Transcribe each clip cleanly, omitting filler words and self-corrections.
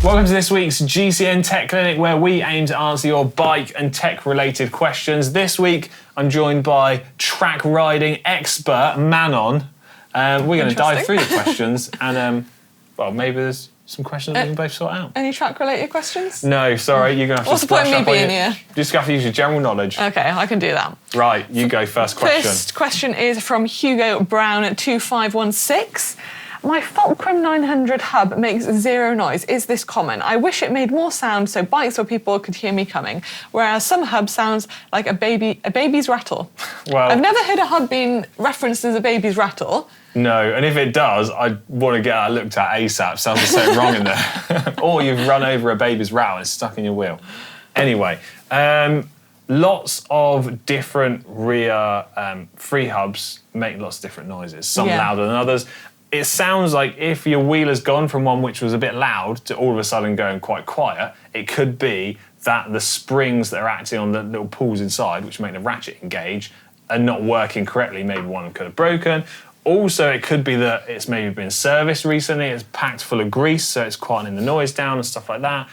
Welcome to this week's GCN Tech Clinic, where we aim to answer your bike and tech-related questions. This week, I'm joined by track riding expert Manon. We're going to dive through the questions, and well, maybe there's some questions we can both sort out. Any track-related questions? No, sorry, you're going to have What's to the point brush of me up on being your... here? Just have to use your general knowledge. Okay, I can do that. Right, you go first question. First question is from Hugo Brown at 2516. My Fulcrum 900 hub makes zero noise. Is this common? I wish it made more sound so bikes or people could hear me coming, whereas some hub sounds like a baby's rattle. Well, I've never heard a hub being referenced as a baby's rattle. No, and if it does, I want to get that looked at ASAP. Sounds like something wrong in there. Or you've run over a baby's rattle and it's stuck in your wheel. Anyway, lots of different rear free hubs make lots of different noises, some louder than others. It sounds like if your wheel has gone from one which was a bit loud to all of a sudden going quite quiet, it could be that the springs that are acting on the little pulls inside, which make the ratchet engage, are not working correctly. Maybe one could have broken. Also, it could be that it's maybe been serviced recently, it's packed full of grease, so it's quieting the noise down and stuff like that.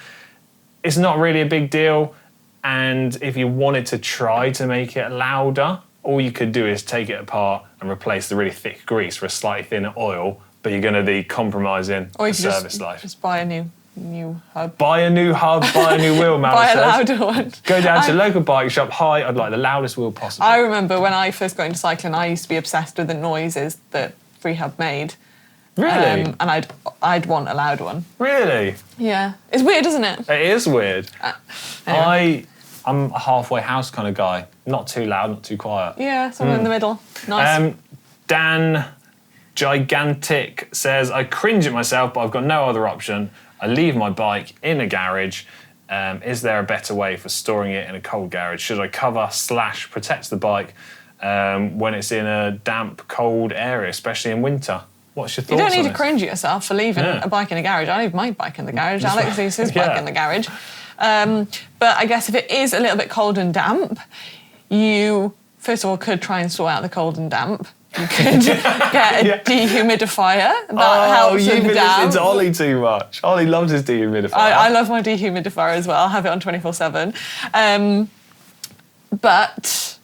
It's not really a big deal, and if you wanted to try to make it louder, all you could do is take it apart and replace the really thick grease for a slightly thinner oil, but you're going to be compromising the service life. Just buy a new hub. Buy a new hub, buy a new wheel, Mal Buy a says. louder one. Go down to a local bike shop. Hi, I'd like the loudest wheel possible. I remember when I first got into cycling, I used to be obsessed with the noises that free hub made. Really? And I'd want a loud one. Really? Yeah. It's weird, isn't it? It is weird. Anyway. I'm a halfway house kind of guy. Not too loud, not too quiet. Yeah, somewhere in the middle. Nice. Dan Gigantic says, I cringe at myself, but I've got no other option. I leave my bike in a garage. Is there a better way for storing it in a cold garage? Should I cover/protect the bike when it's in a damp, cold area, especially in winter? What's your thoughts on You don't need this? to cringe at yourself for leaving a bike in a garage. I leave my bike in the garage. Alex leaves his bike in the garage. But I guess if it is a little bit cold and damp, you, first of all, could try and sort out the cold and damp. You could get a dehumidifier. That helps you've with been damp. listening to Ollie too much. Ollie loves his dehumidifier. I love my dehumidifier as well. I have it on 24/7. But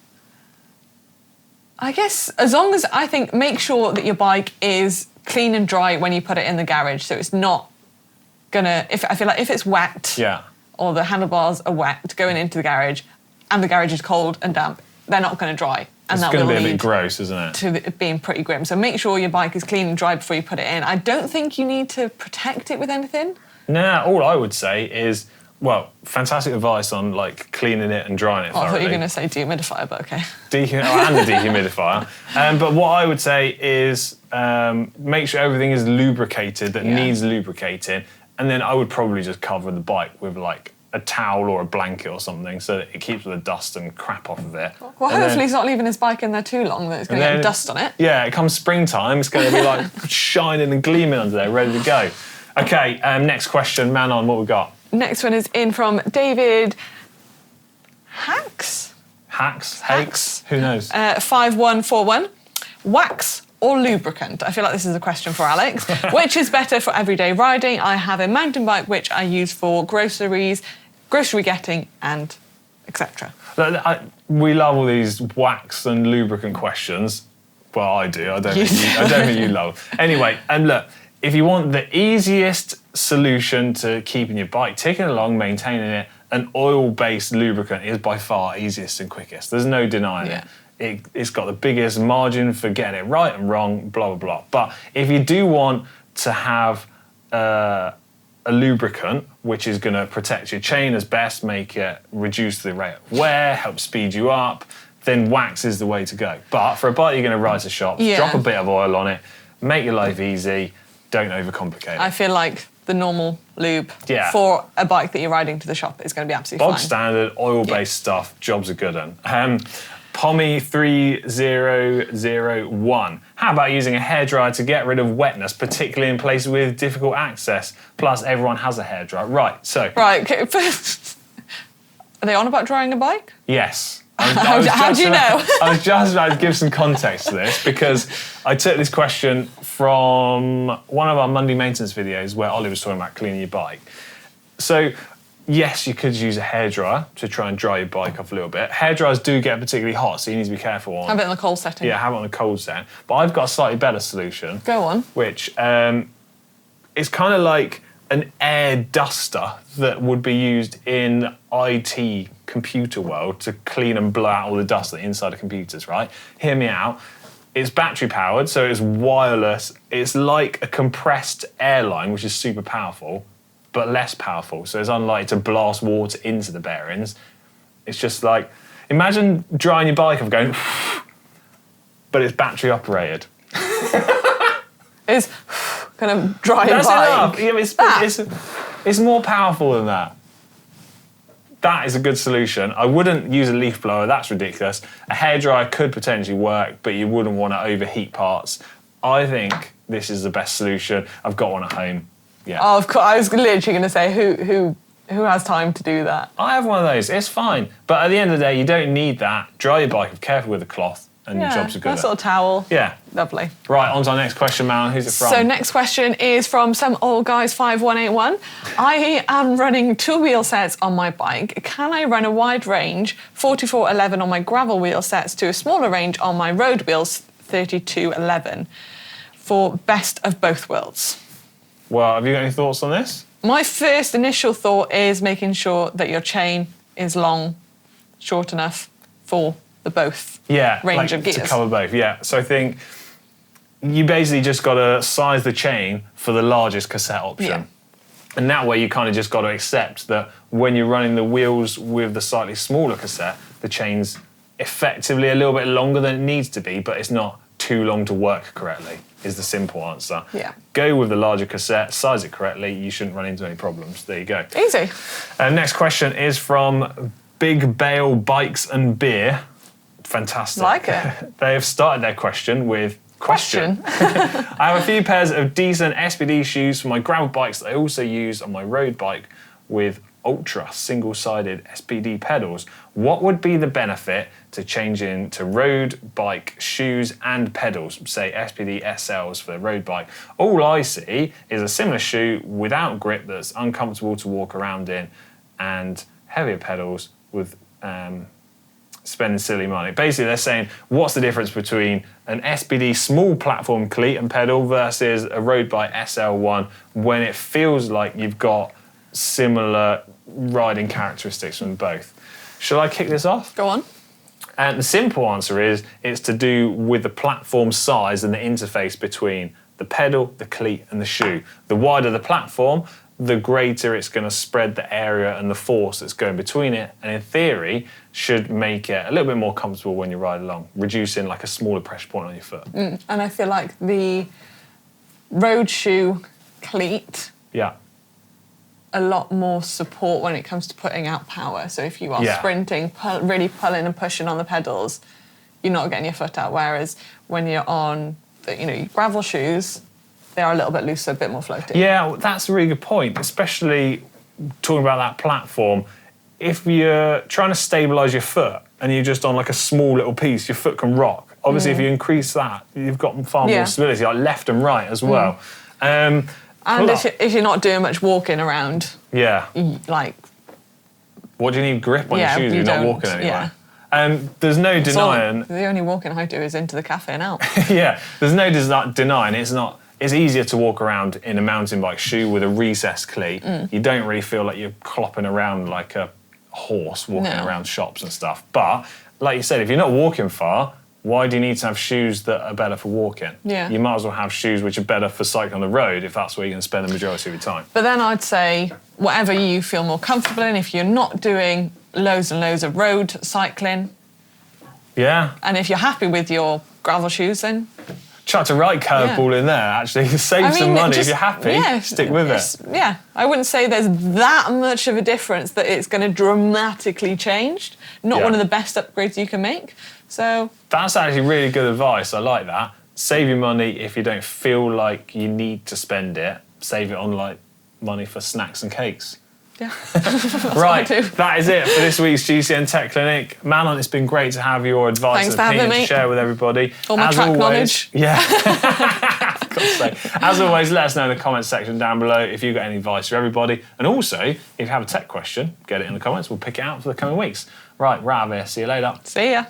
I guess as long as make sure that your bike is clean and dry when you put it in the garage, so it's not gonna. I feel like if it's wet, or the handlebars are wet going into the garage, and the garage is cold and damp, they're not going to dry. And it's going to be a bit gross, isn't it? To it being pretty grim. So make sure your bike is clean and dry before you put it in. I don't think you need to protect it with anything. Nah, all I would say is, well, fantastic advice on like cleaning it and drying it thoroughly. I thought you were going to say dehumidifier, but okay. And the dehumidifier. But what I would say is make sure everything is lubricated that needs lubricating. And then I would probably just cover the bike with like a towel or a blanket or something so that it keeps the dust and crap off of it. Well, hopefully he's not leaving his bike in there too long that it's going to get dust on it. Yeah, it comes springtime, it's going to be like shining and gleaming under there, ready to go. Okay, next question, Manon, what we got? Next one is in from David Hacks? Who knows? 5141. Wax or lubricant? I feel like this is a question for Alex. Which is better for everyday riding? I have a mountain bike which I use for grocery getting, and etc. We love all these wax and lubricant questions. Well, I do. I don't think you love. Anyway, and look, if you want the easiest solution to keeping your bike ticking along, maintaining it, an oil-based lubricant is by far easiest and quickest. There's no denying it. It's got the biggest margin for getting it right and wrong, blah, blah, blah. But if you do want to have a lubricant, which is going to protect your chain as best, make it reduce the rate of wear, help speed you up, then wax is the way to go. But for a bike you're going to ride to shops, drop a bit of oil on it, make your life easy, don't overcomplicate it. I feel like the normal lube for a bike that you're riding to the shop is going to be absolutely fine. Bog standard, oil-based stuff, job's a good one. Pommy 3001. How about using a hairdryer to get rid of wetness, particularly in places with difficult access? Plus, everyone has a hairdryer. Right, so... Right, are they on about drying a bike? Yes. How do you know? I was just about to give some context to this because I took this question from one of our Monday maintenance videos where Ollie was talking about cleaning your bike. So, yes, you could use a hairdryer to try and dry your bike off a little bit. Hairdryers do get particularly hot, so you need to be careful on. Have it in the cold setting. Yeah, have it on the cold setting. But I've got a slightly better solution. Go on. Which is kind of like an air duster that would be used in IT computer world to clean and blow out all the dust that's inside of computers, right? Hear me out. It's battery powered, so it's wireless. It's like a compressed air line, which is super powerful, but less powerful. So it's unlikely to blast water into the bearings. It's just like, imagine drying your bike off going, but it's battery operated. It's kind of dry your That's bike. enough. It's more powerful than that. That is a good solution. I wouldn't use a leaf blower, that's ridiculous. A hairdryer could potentially work, but you wouldn't want to overheat parts. I think this is the best solution. I've got one at home. Yeah. Oh, of course. I was literally going to say, who has time to do that? I have one of those. It's fine. But at the end of the day, you don't need that. Dry your bike, be careful with the cloth, and your jobs are good. Nice little towel. Yeah. Lovely. Right, on to our next question, Mal. Who's it from? So next question is from some old guys 5181. I am running 2 wheel sets on my bike. Can I run a wide range 4411 on my gravel wheel sets to a smaller range on my road wheels 3211 for best of both worlds? Well, have you got any thoughts on this? My first initial thought is making sure that your chain is long, short enough for the both range of gears. To cover both, yeah. So I think you basically just got to size the chain for the largest cassette option. Yeah. And that way you kind of just got to accept that when you're running the wheels with the slightly smaller cassette, the chain's effectively a little bit longer than it needs to be, but it's not too long to work correctly, is the simple answer. Yeah. Go with the larger cassette, size it correctly, you shouldn't run into any problems. There you go. Easy. Next question is from Big Bale Bikes and Beer. Fantastic. Like it. They have started their question with question. I have a few pairs of decent SPD shoes for my gravel bikes that I also use on my road bike with ultra single-sided SPD pedals. What would be the benefit to changing to road bike shoes and pedals, say SPD SLs for the road bike? All I see is a similar shoe without grip that's uncomfortable to walk around in and heavier pedals with spending silly money. Basically, they're saying, what's the difference between an SPD small platform cleat and pedal versus a road bike SL1 when it feels like you've got similar riding characteristics from both? Shall I kick this off? Go on. And the simple answer is, it's to do with the platform size and the interface between the pedal, the cleat, and the shoe. The wider the platform, the greater it's going to spread the area and the force that's going between it, and in theory should make it a little bit more comfortable when you ride along, reducing like a smaller pressure point on your foot. And I feel like the road shoe cleat, a lot more support when it comes to putting out power. So if you are sprinting, really pulling and pushing on the pedals, you're not getting your foot out. Whereas when you're on the, gravel shoes, they are a little bit looser, a bit more floaty. Yeah, that's a really good point, especially talking about that platform. If you're trying to stabilise your foot and you're just on like a small little piece, your foot can rock. Obviously, if you increase that, you've got far more stability, like left and right as well. And if you're not doing much walking around, like... What do you need grip on your shoes if you're not walking anywhere? There's no denying... The only walking I do is into the cafe and out. There's no denying it's easier to walk around in a mountain bike shoe with a recessed cleat. You don't really feel like you're clopping around like a horse walking around shops and stuff. But, like you said, if you're not walking far, why do you need to have shoes that are better for walking? You might as well have shoes which are better for cycling on the road if that's where you're going to spend the majority of your time. But then I'd say whatever you feel more comfortable in, if you're not doing loads and loads of road cycling, and if you're happy with your gravel shoes, then... Chucked a right curveball in there, actually. Save some money. If you're happy, stick with it. I wouldn't say there's that much of a difference that it's going to dramatically change. Not one of the best upgrades you can make. So that's actually really good advice. I like that. Save your money if you don't feel like you need to spend it. Save it on like money for snacks and cakes. Right, that is it for this week's GCN Tech Clinic. Manon, it's been great to have your advice and opinion to share with everybody. All my track knowledge. Yeah. God's sake. As always, let us know in the comments section down below if you've got any advice for everybody. And also, if you have a tech question, get it in the comments. We'll pick it out for the coming weeks. Right, we're out of here. See you later. See ya.